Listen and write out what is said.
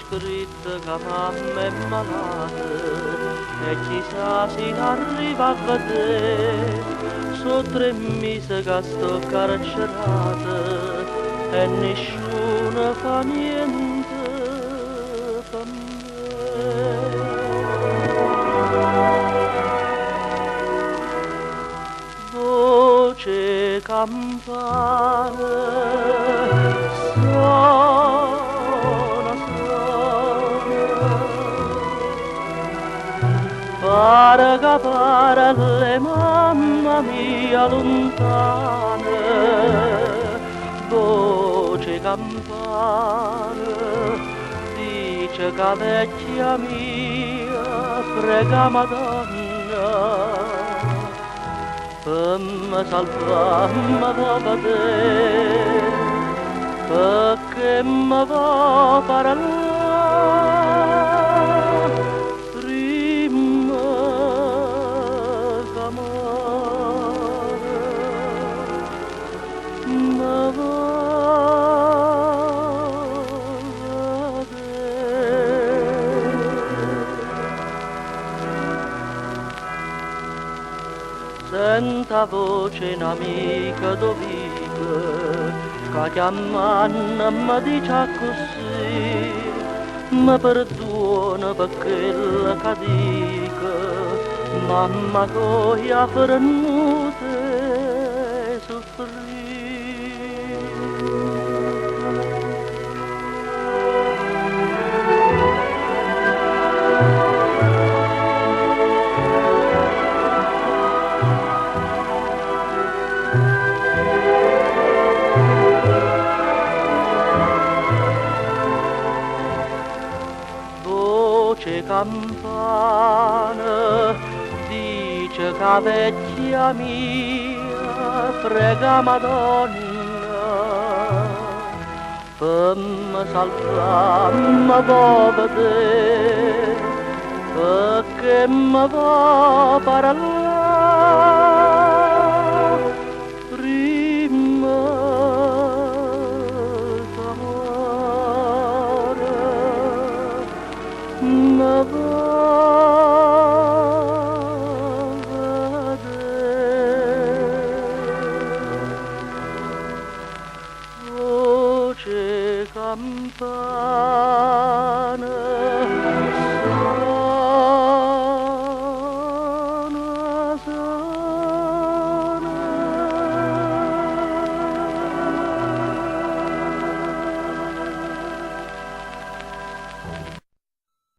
scritto che mamma è malata e chissà se arriva a vedere. Sono 3 mesi che sto carcerata e nessuno fa niente per me. Voce campana suona, pare che pare le mamma mia lontane. Voce campana dice che vecchia mia prega Madonna per me salvare, me va vedere, perché me va parlare prima che muore, me va senta voce un'amica d'ovica che chiamando mi dice così, mi perdona per quel che dico, mamma che ha prenute soffrire. Voce campana dice che vecchia mia prega Madonna per me salvare, me va vedere, perché me va parlare prima che muore. Me va vedere, voce campana